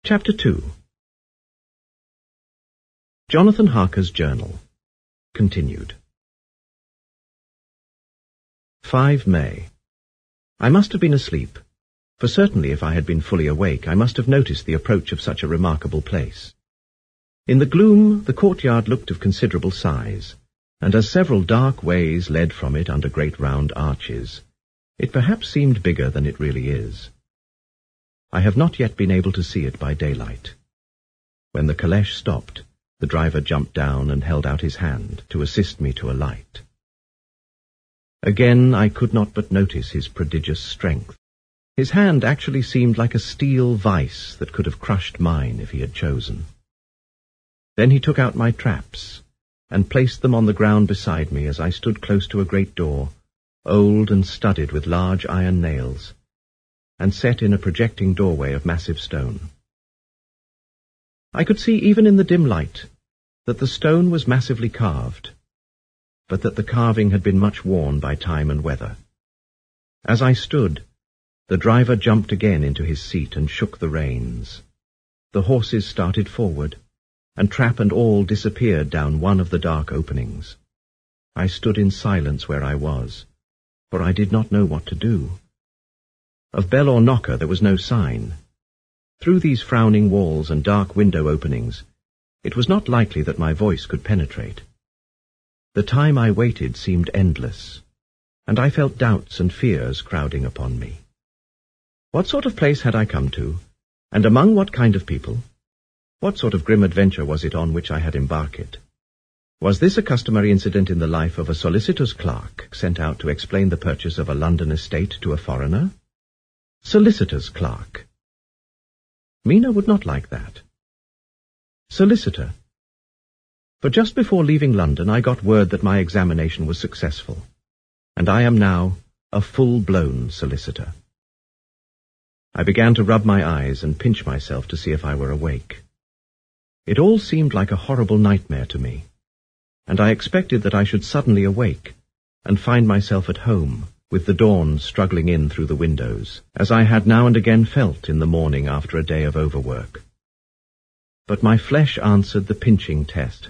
Chapter 2. Jonathan Harker's Journal. Continued. 5 May. I must have been asleep, for certainly if I had been fully awake I must have noticed the approach of such a remarkable place. In the gloom the courtyard looked of considerable size, and as several dark ways led from it under great round arches, it perhaps seemed bigger than it really is. I have not yet been able to see it by daylight. When the caleche stopped, the driver jumped down and held out his hand to assist me to alight. Again I could not but notice his prodigious strength. His hand actually seemed like a steel vice that could have crushed mine if he had chosen. Then he took out my traps and placed them on the ground beside me as I stood close to a great door, old and studded with large iron nails, and set in a projecting doorway of massive stone. I could see even in the dim light that the stone was massively carved, but that the carving had been much worn by time and weather. As I stood, the driver jumped again into his seat and shook the reins. The horses started forward, and trap and all disappeared down one of the dark openings. I stood in silence where I was, for I did not know what to do. Of bell or knocker there was no sign. Through these frowning walls and dark window openings, it was not likely that my voice could penetrate. The time I waited seemed endless, and I felt doubts and fears crowding upon me. What sort of place had I come to, and among what kind of people? What sort of grim adventure was it on which I had embarked? Was this a customary incident in the life of a solicitor's clerk sent out to explain the purchase of a London estate to a foreigner? Solicitor's clerk. Mina would not like that. Solicitor. For just before leaving London I got word that my examination was successful, and I am now a full-blown solicitor. I began to rub my eyes and pinch myself to see if I were awake. It all seemed like a horrible nightmare to me, and I expected that I should suddenly awake and find myself at home, with the dawn struggling in through the windows, as I had now and again felt in the morning after a day of overwork. But my flesh answered the pinching test,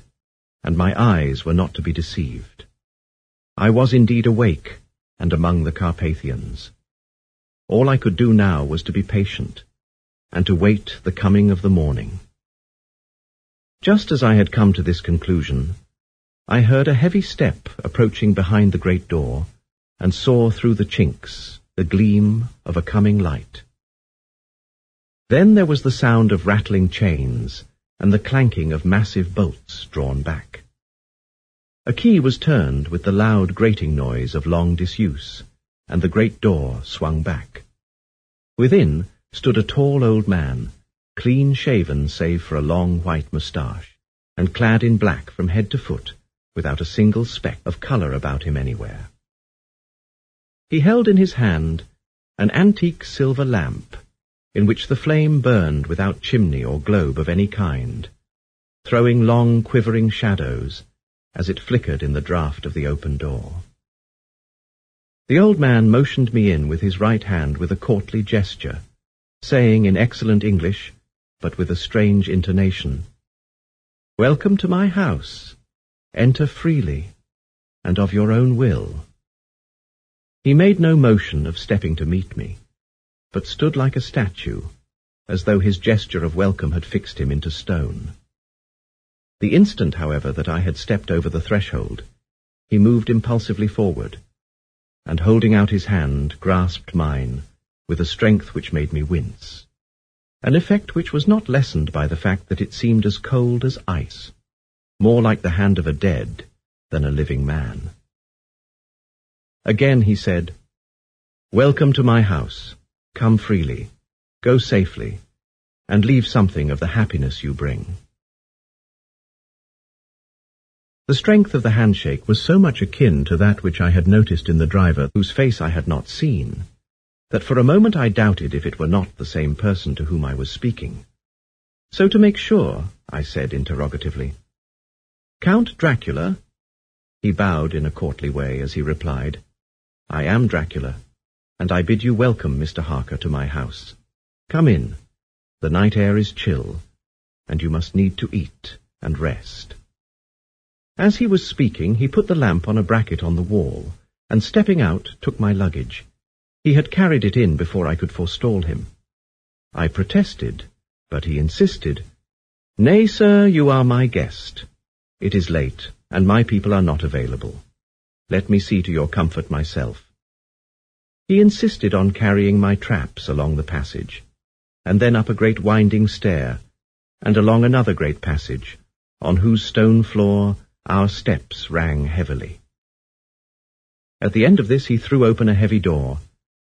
and my eyes were not to be deceived. I was indeed awake and among the Carpathians. All I could do now was to be patient, and to wait the coming of the morning. Just as I had come to this conclusion, I heard a heavy step approaching behind the great door, and saw through the chinks the gleam of a coming light. Then there was the sound of rattling chains and the clanking of massive bolts drawn back. A key was turned with the loud grating noise of long disuse, and the great door swung back. Within stood a tall old man, clean-shaven save for a long white moustache, and clad in black from head to foot, without a single speck of colour about him anywhere. He held in his hand an antique silver lamp, in which the flame burned without chimney or globe of any kind, throwing long quivering shadows as it flickered in the draught of the open door. The old man motioned me in with his right hand with a courtly gesture, saying in excellent English, but with a strange intonation, "Welcome to my house. Enter freely, and of your own will." He made no motion of stepping to meet me, but stood like a statue, as though his gesture of welcome had fixed him into stone. The instant, however, that I had stepped over the threshold, he moved impulsively forward, and holding out his hand, grasped mine with a strength which made me wince, an effect which was not lessened by the fact that it seemed as cold as ice, more like the hand of a dead than a living man. Again he said, "Welcome to my house. Come freely, go safely, and leave something of the happiness you bring." The strength of the handshake was so much akin to that which I had noticed in the driver, whose face I had not seen, that for a moment I doubted if it were not the same person to whom I was speaking. So to make sure, I said interrogatively, "Count Dracula?" He bowed in a courtly way as he replied, "I am Dracula, and I bid you welcome, Mr. Harker, to my house. Come in. The night air is chill, and you must need to eat and rest." As he was speaking, he put the lamp on a bracket on the wall, and stepping out, took my luggage. He had carried it in before I could forestall him. I protested, but he insisted. "Nay, sir, you are my guest. It is late, and my people are not available. Let me see to your comfort myself." He insisted on carrying my traps along the passage, and then up a great winding stair, and along another great passage, on whose stone floor our steps rang heavily. At the end of this he threw open a heavy door,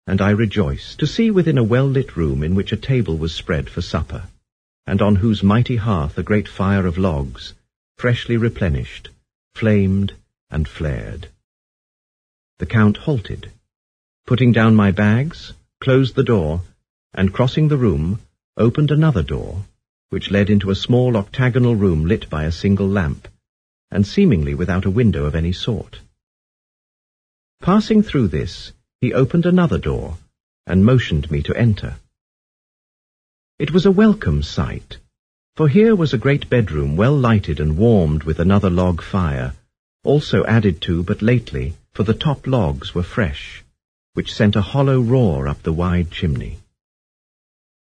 and I rejoiced to see within a well-lit room in which a table was spread for supper, and on whose mighty hearth a great fire of logs, freshly replenished, flamed and flared. The Count halted, putting down my bags, closed the door, and crossing the room, opened another door, which led into a small octagonal room lit by a single lamp, and seemingly without a window of any sort. Passing through this, he opened another door, and motioned me to enter. It was a welcome sight, for here was a great bedroom well lighted and warmed with another log fire, also added to but lately, for the top logs were fresh, which sent a hollow roar up the wide chimney.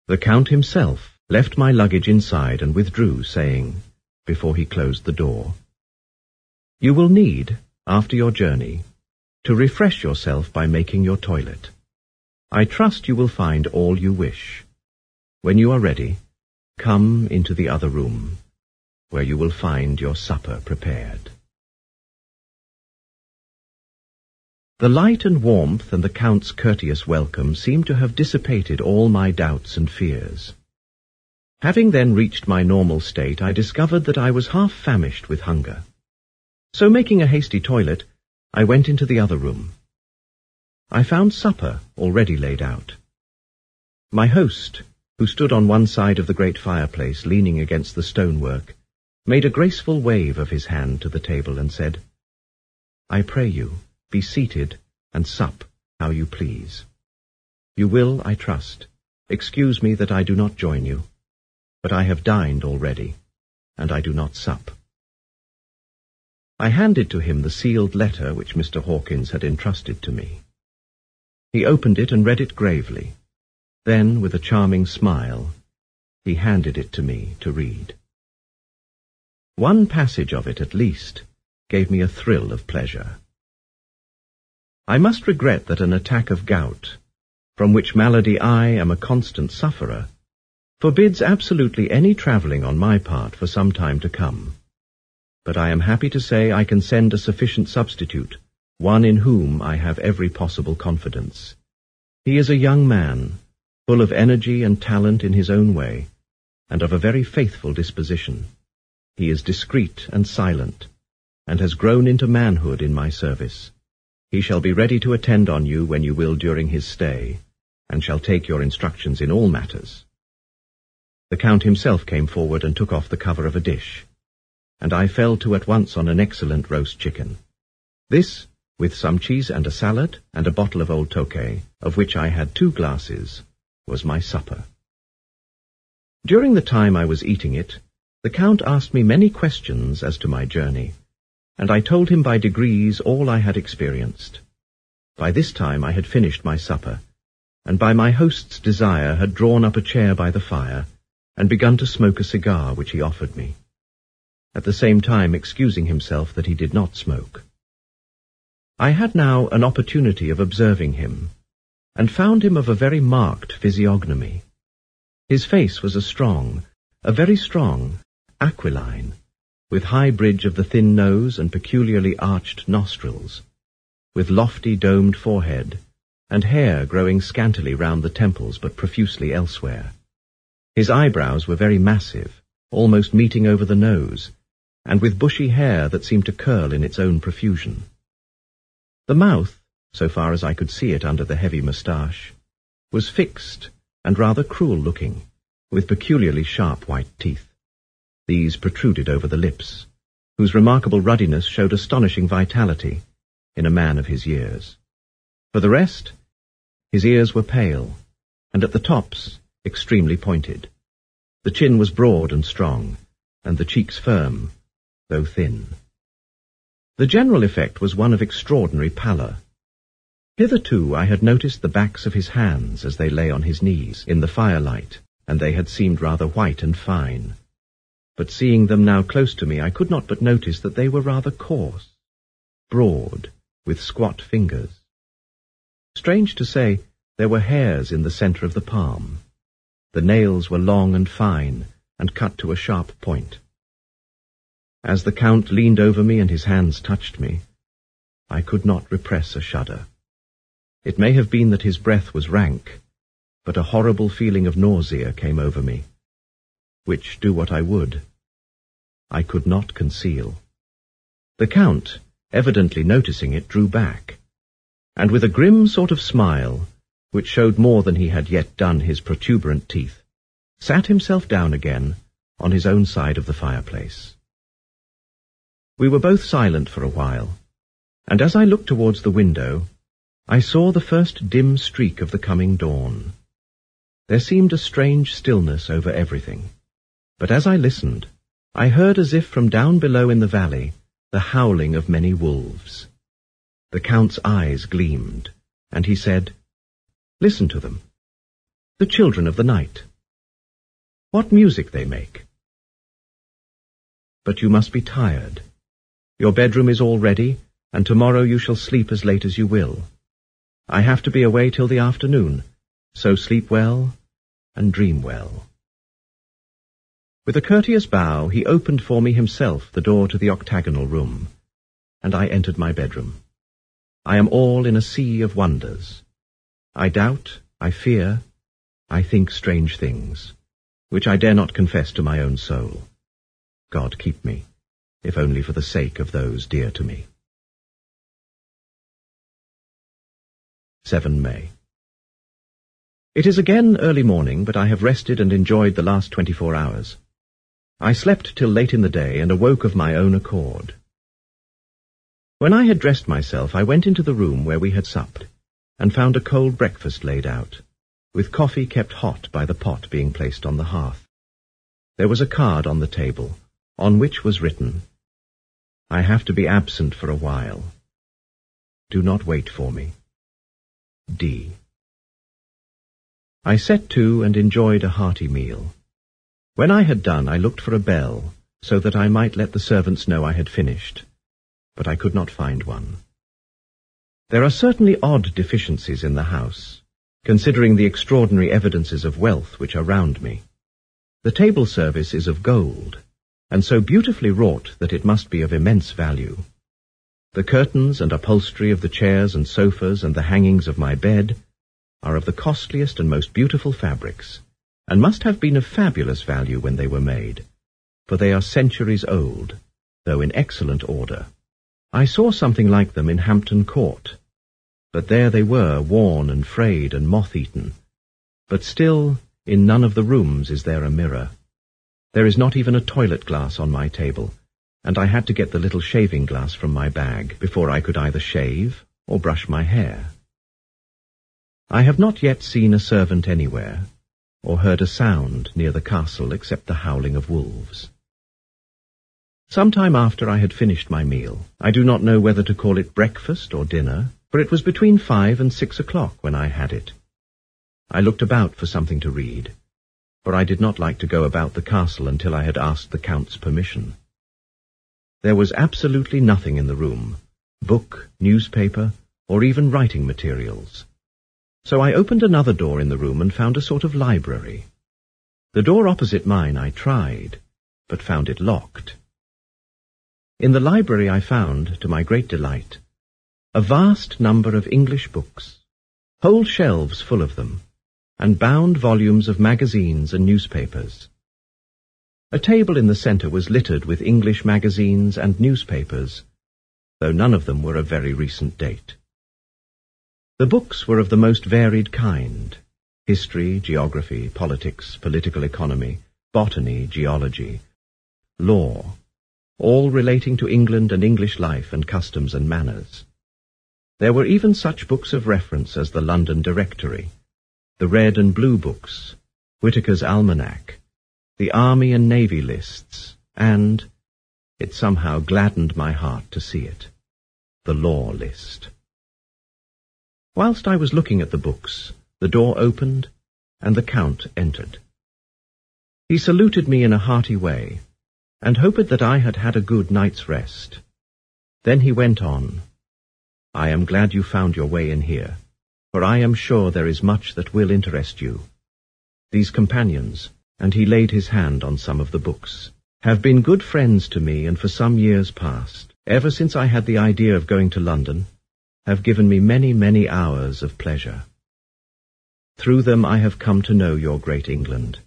The Count himself left my luggage inside and withdrew, saying, before he closed the door, "You will need, after your journey, to refresh yourself by making your toilet. I trust you will find all you wish. When you are ready, come into the other room, where you will find your supper prepared." The light and warmth and the Count's courteous welcome seemed to have dissipated all my doubts and fears. Having then reached my normal state, I discovered that I was half famished with hunger. So making a hasty toilet, I went into the other room. I found supper already laid out. My host, who stood on one side of the great fireplace, leaning against the stonework, made a graceful wave of his hand to the table and said, "I pray you, be seated and sup how you please. You will, I trust, excuse me that I do not join you, but I have dined already, and I do not sup." I handed to him the sealed letter which Mr. Hawkins had entrusted to me. He opened it and read it gravely. Then, with a charming smile, he handed it to me to read. One passage of it, at least, gave me a thrill of pleasure. "I must regret that an attack of gout, from which malady I am a constant sufferer, forbids absolutely any travelling on my part for some time to come. But I am happy to say I can send a sufficient substitute, one in whom I have every possible confidence. He is a young man, full of energy and talent in his own way, and of a very faithful disposition. He is discreet and silent, and has grown into manhood in my service. He shall be ready to attend on you when you will during his stay, and shall take your instructions in all matters." The Count himself came forward and took off the cover of a dish, and I fell to at once on an excellent roast chicken. This, with some cheese and a salad, and a bottle of old Tokay, of which I had 2 glasses, was my supper. During the time I was eating it, the Count asked me many questions as to my journey, and I told him by degrees all I had experienced. By this time I had finished my supper, and by my host's desire had drawn up a chair by the fire, and begun to smoke a cigar which he offered me, at the same time excusing himself that he did not smoke. I had now an opportunity of observing him, and found him of a very marked physiognomy. His face was a very strong, aquiline, with high bridge of the thin nose and peculiarly arched nostrils, with lofty domed forehead, and hair growing scantily round the temples but profusely elsewhere. His eyebrows were very massive, almost meeting over the nose, and with bushy hair that seemed to curl in its own profusion. The mouth, so far as I could see it under the heavy moustache, was fixed and rather cruel-looking, with peculiarly sharp white teeth. These protruded over the lips, whose remarkable ruddiness showed astonishing vitality in a man of his years. For the rest, his ears were pale, and at the tops extremely pointed. The chin was broad and strong, and the cheeks firm, though thin. The general effect was one of extraordinary pallor. Hitherto I had noticed the backs of his hands as they lay on his knees in the firelight, and they had seemed rather white and fine. But seeing them now close to me, I could not but notice that they were rather coarse, broad, with squat fingers. Strange to say, there were hairs in the centre of the palm. The nails were long and fine, and cut to a sharp point. As the Count leaned over me and his hands touched me, I could not repress a shudder. It may have been that his breath was rank, but a horrible feeling of nausea came over me, which, do what I would, I could not conceal. The Count, evidently noticing it, drew back, and with a grim sort of smile, which showed more than he had yet done his protuberant teeth, sat himself down again on his own side of the fireplace. We were both silent for a while, and as I looked towards the window, I saw the first dim streak of the coming dawn. There seemed a strange stillness over everything, but as I listened, I heard as if from down below in the valley the howling of many wolves. The Count's eyes gleamed, and he said, "Listen to them. The children of the night. What music they make. But you must be tired. Your bedroom is all ready, and tomorrow you shall sleep as late as you will. I have to be away till the afternoon, so sleep well and dream well." With a courteous bow, he opened for me himself the door to the octagonal room, and I entered my bedroom. I am all in a sea of wonders. I doubt, I fear, I think strange things, which I dare not confess to my own soul. God keep me, if only for the sake of those dear to me. 7 May. It is again early morning, but I have rested and enjoyed the last 24 hours. I slept till late in the day and awoke of my own accord. When I had dressed myself, I went into the room where we had supped, and found a cold breakfast laid out, with coffee kept hot by the pot being placed on the hearth. There was a card on the table, on which was written, "I have to be absent for a while. Do not wait for me. D." I set to and enjoyed a hearty meal. When I had done, I looked for a bell, so that I might let the servants know I had finished, but I could not find one. There are certainly odd deficiencies in the house, considering the extraordinary evidences of wealth which are round me. The table service is of gold, and so beautifully wrought that it must be of immense value. The curtains and upholstery of the chairs and sofas and the hangings of my bed are of the costliest and most beautiful fabrics, and must have been of fabulous value when they were made, for they are centuries old, though in excellent order. I saw something like them in Hampton Court, but there they were, worn and frayed and moth-eaten. But still, in none of the rooms is there a mirror. There is not even a toilet glass on my table, and I had to get the little shaving glass from my bag before I could either shave or brush my hair. I have not yet seen a servant anywhere, or heard a sound near the castle except the howling of wolves. Some time after I had finished my meal, I do not know whether to call it breakfast or dinner, for it was between 5 and 6 o'clock when I had it. I looked about for something to read, for I did not like to go about the castle until I had asked the Count's permission. There was absolutely nothing in the room, book, newspaper, or even writing materials. So I opened another door in the room and found a sort of library. The door opposite mine I tried, but found it locked. In the library I found, to my great delight, a vast number of English books, whole shelves full of them, and bound volumes of magazines and newspapers. A table in the centre was littered with English magazines and newspapers, though none of them were of very recent date. The books were of the most varied kind: history, geography, politics, political economy, botany, geology, law, all relating to England and English life and customs and manners. There were even such books of reference as the London Directory, the Red and Blue books, Whitaker's Almanac, the Army and Navy lists, and, it somehow gladdened my heart to see it, the law list. Whilst I was looking at the books, the door opened, and the Count entered. He saluted me in a hearty way, and hoped that I had had a good night's rest. Then he went on, "I am glad you found your way in here, for I am sure there is much that will interest you. These companions," and he laid his hand on some of the books, "have been good friends to me, and for some years past, ever since I had the idea of going to London, have given me many, many hours of pleasure. Through them I have come to know your great England,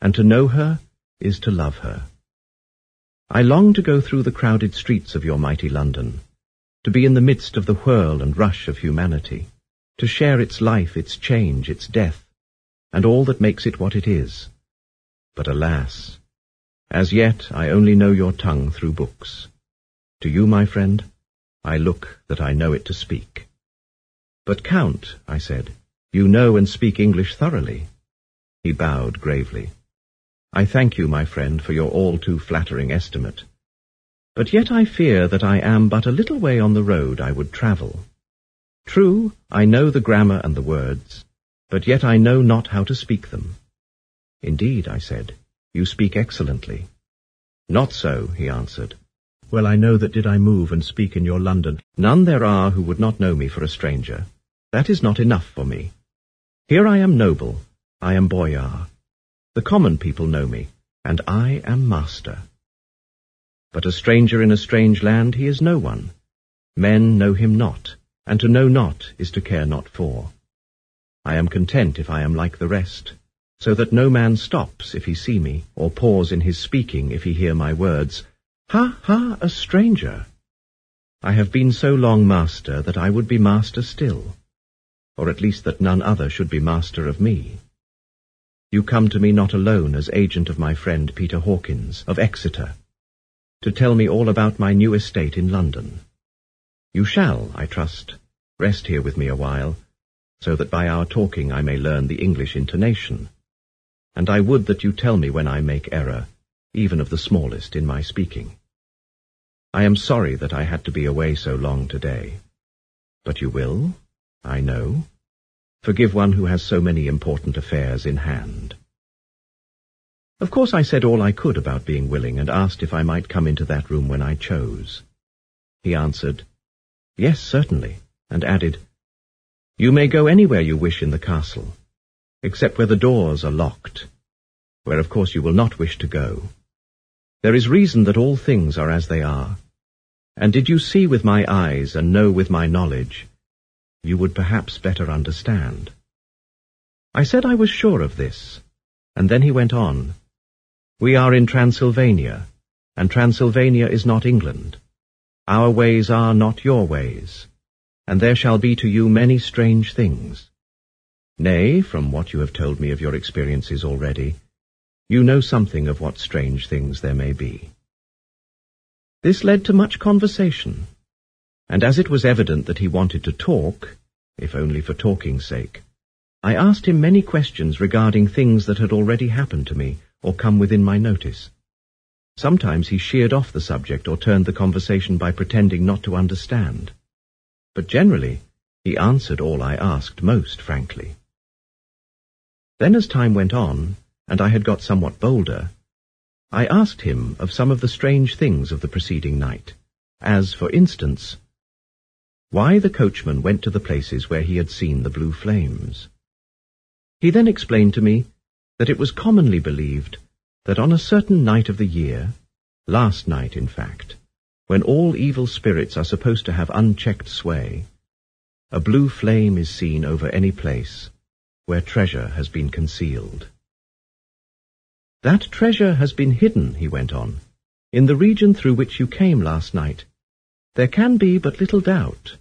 and to know her is to love her. I long to go through the crowded streets of your mighty London, to be in the midst of the whirl and rush of humanity, to share its life, its change, its death, and all that makes it what it is. But alas, as yet I only know your tongue through books. To you, my friend, I look that I know it to speak." "But, Count," I said, "you know and speak English thoroughly." He bowed gravely. "I thank you, my friend, for your all too flattering estimate. But yet I fear that I am but a little way on the road I would travel. True, I know the grammar and the words, but yet I know not how to speak them." "Indeed," I said, "you speak excellently." "Not so," he answered. "Well, I know that did I move and speak in your London, none there are who would not know me for a stranger. That is not enough for me. Here I am noble, I am boyar. The common people know me, and I am master. But a stranger in a strange land, he is no one. Men know him not, and to know not is to care not for. I am content if I am like the rest, so that no man stops if he see me, or pause in his speaking if he hear my words. Ha, ha, a stranger! I have been so long master that I would be master still, or at least that none other should be master of me. You come to me not alone as agent of my friend Peter Hawkins, of Exeter, to tell me all about my new estate in London. You shall, I trust, rest here with me a while, so that by our talking I may learn the English intonation, and I would that you tell me when I make error, even of the smallest, in my speaking. I am sorry that I had to be away so long today, but you will, I know, forgive one who has so many important affairs in hand." Of course I said all I could about being willing, and asked if I might come into that room when I chose. He answered, "Yes, certainly," and added, "You may go anywhere you wish in the castle, except where the doors are locked, where of course you will not wish to go. There is reason that all things are as they are, and did you see with my eyes and know with my knowledge, you would perhaps better understand." I said I was sure of this, and then he went on, "We are in Transylvania, and Transylvania is not England. Our ways are not your ways, and there shall be to you many strange things. Nay, from what you have told me of your experiences already, you know something of what strange things there may be." This led to much conversation, and as it was evident that he wanted to talk, if only for talking's sake, I asked him many questions regarding things that had already happened to me or come within my notice. Sometimes he sheered off the subject or turned the conversation by pretending not to understand, but generally he answered all I asked most frankly. Then as time went on, and I had got somewhat bolder, I asked him of some of the strange things of the preceding night, as, for instance, why the coachman went to the places where he had seen the blue flames. He then explained to me that it was commonly believed that on a certain night of the year, last night in fact, when all evil spirits are supposed to have unchecked sway, a blue flame is seen over any place where treasure has been concealed. "That treasure has been hidden," he went on, "in the region through which you came last night. There can be but little doubt,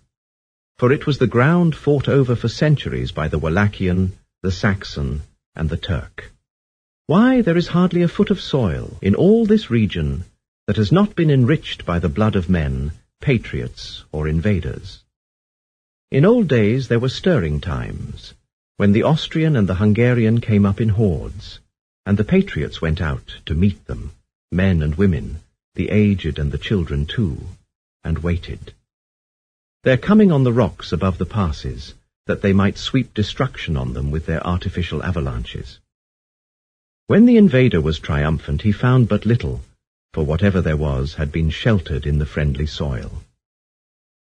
for it was the ground fought over for centuries by the Wallachian, the Saxon, and the Turk. Why, there is hardly a foot of soil in all this region that has not been enriched by the blood of men, patriots or invaders. In old days there were stirring times, when the Austrian and the Hungarian came up in hordes, and the patriots went out to meet them, men and women, the aged and the children too, and waited. Their coming on the rocks above the passes, that they might sweep destruction on them with their artificial avalanches. When the invader was triumphant, he found but little, for whatever there was had been sheltered in the friendly soil.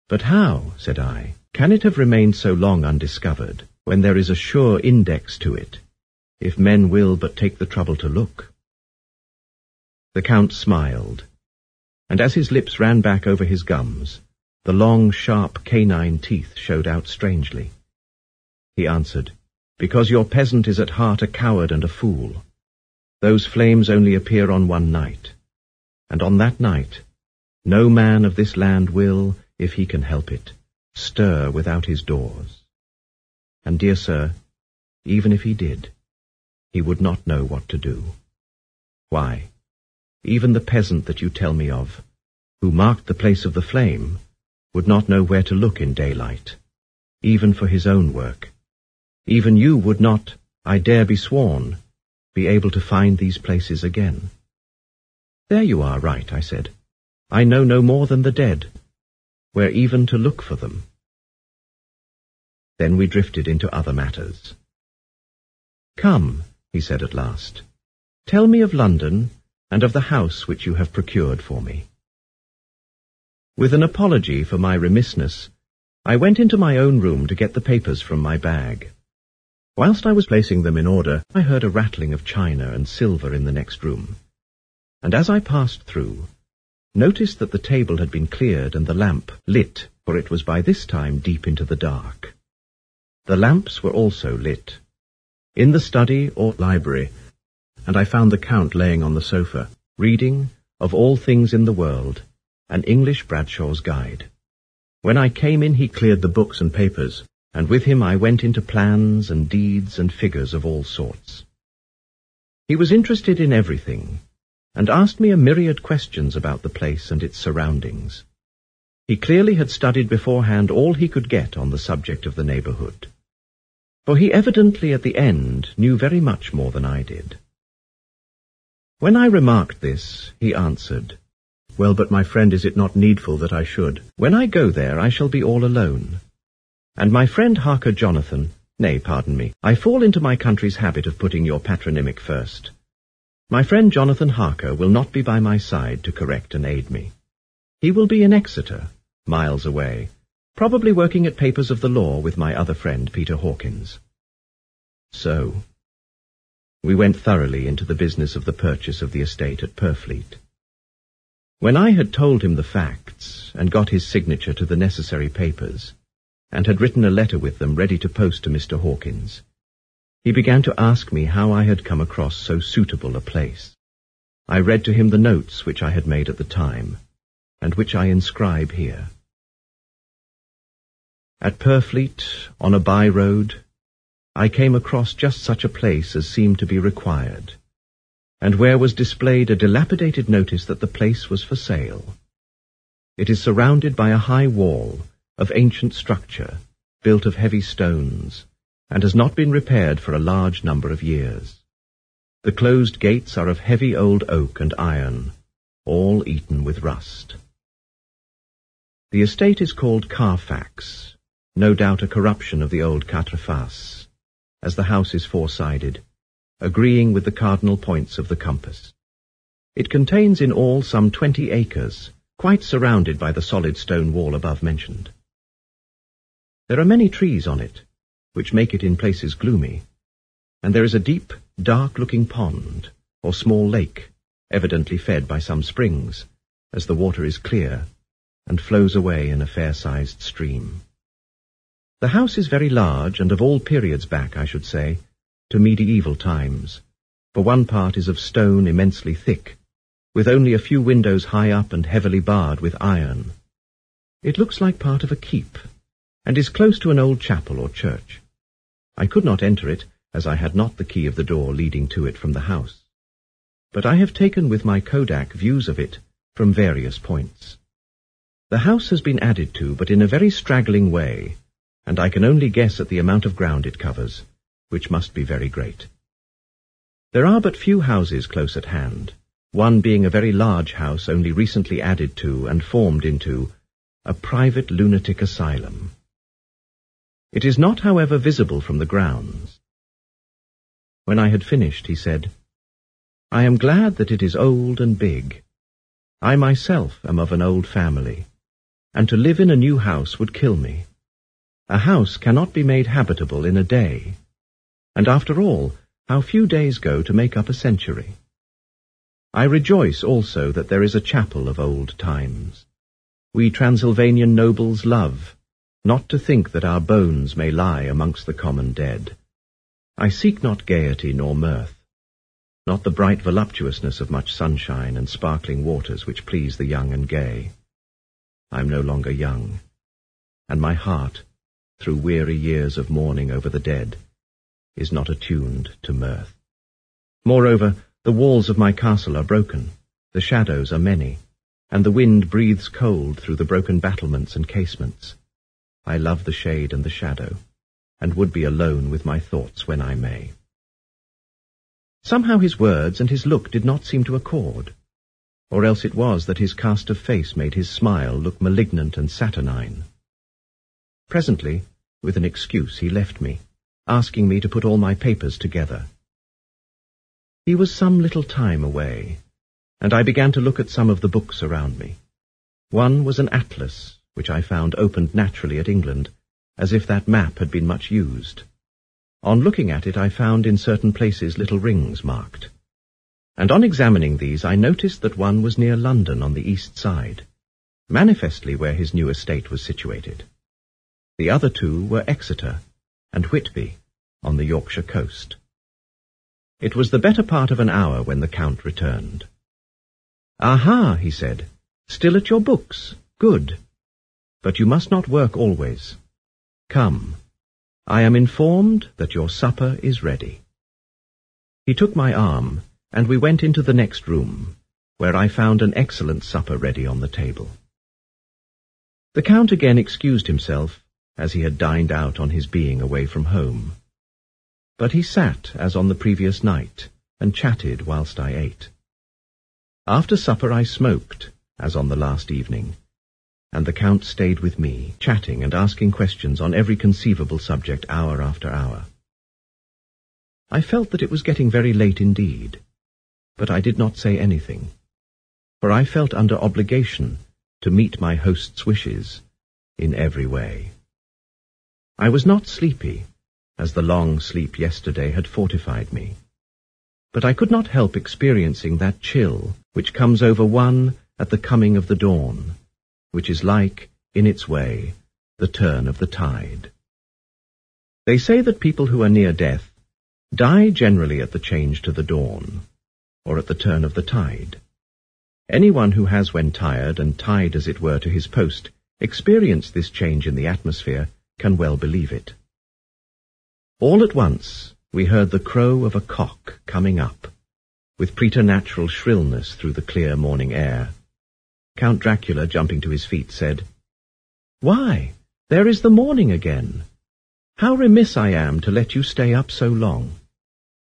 But how, said I, can it have remained so long undiscovered, when there is a sure index to it, if men will but take the trouble to look? The Count smiled, and as his lips ran back over his gums, the long, sharp canine teeth showed out strangely. He answered, "Because your peasant is at heart a coward and a fool. Those flames only appear on one night, and on that night no man of this land will, if he can help it, stir without his doors. And, dear sir, even if he did, he would not know what to do. Why, even the peasant that you tell me of, who marked the place of the flame, would not know where to look in daylight, even for his own work. Even you would not, I dare be sworn, be able to find these places again." "There you are right," I said. "I know no more than the dead, where even to look for them." Then we drifted into other matters. "Come," he said at last, "tell me of London and of the house which you have procured for me." With an apology for my remissness, I went into my own room to get the papers from my bag. Whilst I was placing them in order, I heard a rattling of china and silver in the next room, and as I passed through, noticed that the table had been cleared and the lamp lit, for it was by this time deep into the dark. The lamps were also lit, in the study or library, and I found the Count laying on the sofa, reading, of all things in the world, an English Bradshaw's Guide. When I came in, he cleared the books and papers, and with him I went into plans and deeds and figures of all sorts. He was interested in everything, and asked me a myriad questions about the place and its surroundings. He clearly had studied beforehand all he could get on the subject of the neighbourhood, for he evidently at the end knew very much more than I did. When I remarked this, he answered, "Well, but my friend, is it not needful that I should? When I go there, I shall be all alone. And my friend Harker Jonathan, nay, pardon me, I fall into my country's habit of putting your patronymic first. My friend Jonathan Harker will not be by my side to correct and aid me. He will be in Exeter, miles away, probably working at papers of the law with my other friend Peter Hawkins." So we went thoroughly into the business of the purchase of the estate at Purfleet. When I had told him the facts, and got his signature to the necessary papers, and had written a letter with them ready to post to Mr. Hawkins, he began to ask me how I had come across so suitable a place. I read to him the notes which I had made at the time, and which I inscribe here. At Purfleet, on a by-road, I came across just such a place as seemed to be required, and where was displayed a dilapidated notice that the place was for sale. It is surrounded by a high wall of ancient structure, built of heavy stones, and has not been repaired for a large number of years. The closed gates are of heavy old oak and iron, all eaten with rust. The estate is called Carfax, no doubt a corruption of the old Quatreface, as the house is four-sided, agreeing with the cardinal points of the compass. It contains in all some 20 acres, quite surrounded by the solid stone wall above mentioned. There are many trees on it, which make it in places gloomy, and there is a deep, dark-looking pond, or small lake, evidently fed by some springs, as the water is clear, and flows away in a fair-sized stream. The house is very large, and of all periods back, I should say, to medieval times, for one part is of stone immensely thick, with only a few windows high up and heavily barred with iron. It looks like part of a keep, and is close to an old chapel or church. I could not enter it, as I had not the key of the door leading to it from the house, but I have taken with my Kodak views of it from various points. The house has been added to, but in a very straggling way, and I can only guess at the amount of ground it covers, which must be very great. There are but few houses close at hand, one being a very large house only recently added to and formed into a private lunatic asylum. It is not, however, visible from the grounds. When I had finished, he said, "I am glad that it is old and big. I myself am of an old family, and to live in a new house would kill me. A house cannot be made habitable in a day, and after all, how few days go to make up a century. I rejoice also that there is a chapel of old times. We Transylvanian nobles love, not to think that our bones may lie amongst the common dead. I seek not gaiety nor mirth, not the bright voluptuousness of much sunshine and sparkling waters which please the young and gay. I am no longer young, and my heart, through weary years of mourning over the dead, is not attuned to mirth. Moreover, the walls of my castle are broken, the shadows are many, and the wind breathes cold through the broken battlements and casements. I love the shade and the shadow, and would be alone with my thoughts when I may." Somehow his words and his look did not seem to accord, or else it was that his cast of face made his smile look malignant and saturnine. Presently, with an excuse, he left me, asking me to put all my papers together. He was some little time away, and I began to look at some of the books around me. One was an atlas, which I found opened naturally at England, as if that map had been much used. On looking at it, I found in certain places little rings marked, and on examining these I noticed that one was near London on the east side, manifestly where his new estate was situated. The other two were Exeter and Whitby on the Yorkshire coast. It was the better part of an hour when the Count returned. "Aha," he said, "still at your books? Good. But you must not work always. Come, I am informed that your supper is ready." He took my arm, and we went into the next room, where I found an excellent supper ready on the table. The Count again excused himself, as he had dined out on his being away from home. But he sat, as on the previous night, and chatted whilst I ate. After supper I smoked, as on the last evening, and the Count stayed with me, chatting and asking questions on every conceivable subject hour after hour. I felt that it was getting very late indeed, but I did not say anything, for I felt under obligation to meet my host's wishes in every way. I was not sleepy, as the long sleep yesterday had fortified me, but I could not help experiencing that chill which comes over one at the coming of the dawn, which is like, in its way, the turn of the tide. They say that people who are near death die generally at the change to the dawn, or at the turn of the tide. Anyone who has, when tired and tied as it were to his post, experienced this change in the atmosphere can well believe it. All at once we heard the crow of a cock coming up, with preternatural shrillness through the clear morning air. Count Dracula, jumping to his feet, said, "Why, there is the morning again! How remiss I am to let you stay up so long.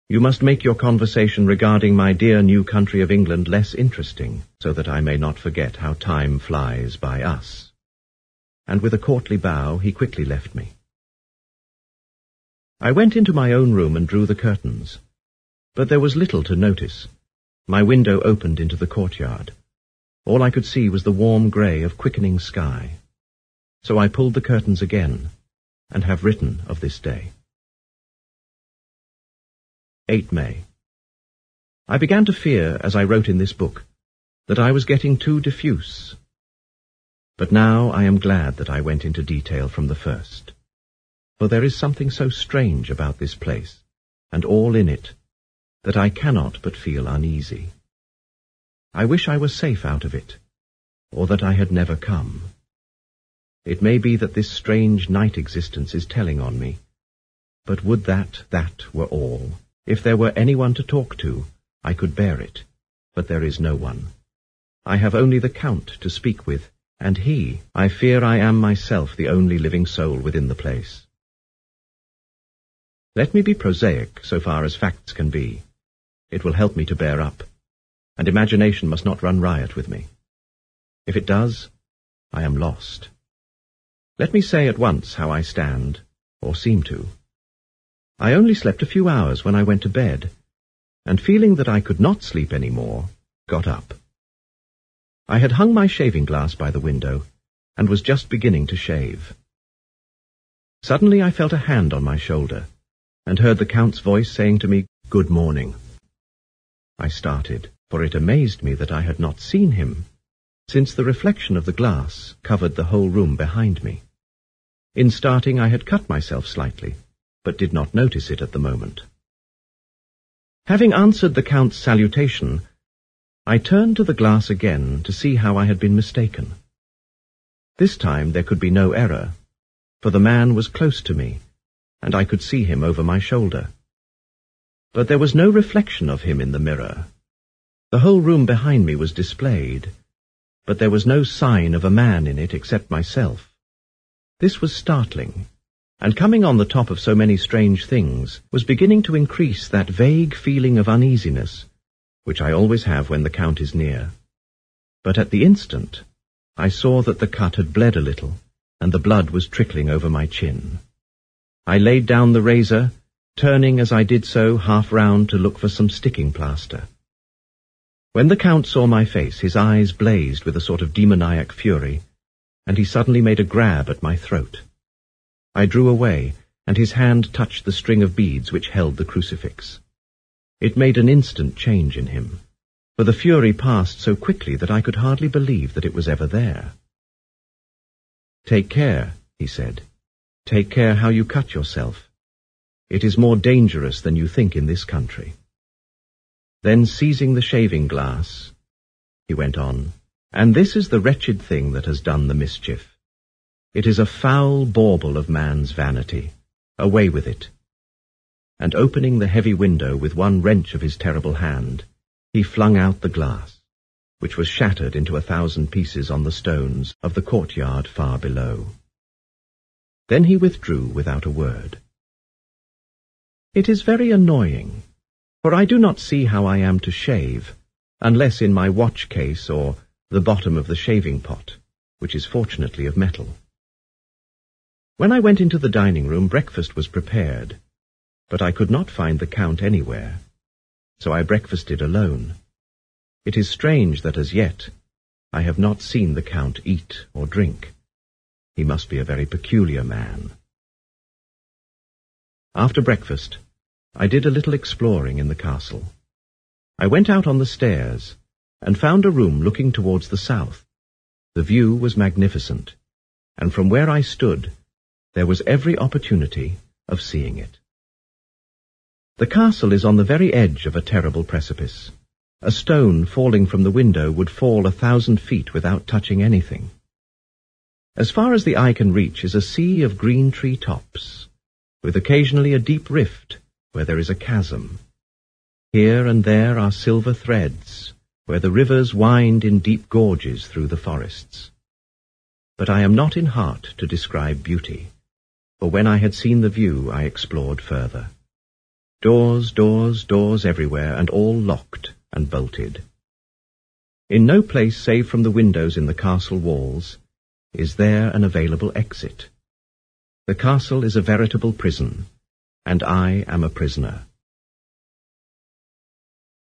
You must make your conversation regarding my dear new country of England less interesting, so that I may not forget how time flies by us." And with a courtly bow he quickly left me. I went into my own room and drew the curtains, but there was little to notice. My window opened into the courtyard. All I could see was the warm grey of quickening sky. So I pulled the curtains again, and have written of this day. 8 May. I began to fear, as I wrote in this book, that I was getting too diffuse. But now I am glad that I went into detail from the first, for there is something so strange about this place, and all in it, that I cannot but feel uneasy. I wish I were safe out of it, or that I had never come. It may be that this strange night existence is telling on me, but would that were all. If there were anyone to talk to, I could bear it, but there is no one. I have only the Count to speak with, and I fear I am myself the only living soul within the place. Let me be prosaic so far as facts can be. It will help me to bear up, and imagination must not run riot with me. If it does, I am lost. Let me say at once how I stand, or seem to. I only slept a few hours when I went to bed, and feeling that I could not sleep any more, got up. I had hung my shaving glass by the window, and was just beginning to shave. Suddenly I felt a hand on my shoulder, and heard the Count's voice saying to me, "Good morning." I started, for it amazed me that I had not seen him, since the reflection of the glass covered the whole room behind me. In starting I had cut myself slightly, but did not notice it at the moment. Having answered the Count's salutation, I turned to the glass again to see how I had been mistaken. This time there could be no error, for the man was close to me, and I could see him over my shoulder. But there was no reflection of him in the mirror. The whole room behind me was displayed, but there was no sign of a man in it except myself. This was startling, and coming on the top of so many strange things, was beginning to increase that vague feeling of uneasiness which I always have when the Count is near. But at the instant, I saw that the cut had bled a little, and the blood was trickling over my chin. I laid down the razor, turning as I did so half round to look for some sticking plaster. When the Count saw my face, his eyes blazed with a sort of demoniac fury, and he suddenly made a grab at my throat. I drew away, and his hand touched the string of beads which held the crucifix. It made an instant change in him, for the fury passed so quickly that I could hardly believe that it was ever there. "Take care," he said. "Take care how you cut yourself. It is more dangerous than you think in this country." Then seizing the shaving glass, he went on, "And this is the wretched thing that has done the mischief. It is a foul bauble of man's vanity. Away with it." And opening the heavy window with one wrench of his terrible hand, he flung out the glass, which was shattered into 1,000 pieces on the stones of the courtyard far below. Then he withdrew without a word. It is very annoying, for I do not see how I am to shave, unless in my watch case or the bottom of the shaving pot, which is fortunately of metal. When I went into the dining room, breakfast was prepared, but I could not find the Count anywhere, so I breakfasted alone. It is strange that as yet I have not seen the Count eat or drink. He must be a very peculiar man. After breakfast, I did a little exploring in the castle. I went out on the stairs and found a room looking towards the south. The view was magnificent, and from where I stood, there was every opportunity of seeing it. The castle is on the very edge of a terrible precipice. A stone falling from the window would fall 1,000 feet without touching anything. As far as the eye can reach is a sea of green tree tops, with occasionally a deep rift where there is a chasm. Here and there are silver threads, where the rivers wind in deep gorges through the forests. But I am not in heart to describe beauty, for when I had seen the view I explored further. Doors, doors, doors everywhere, and all locked and bolted. In no place save from the windows in the castle walls is there an available exit. The castle is a veritable prison, and I am a prisoner.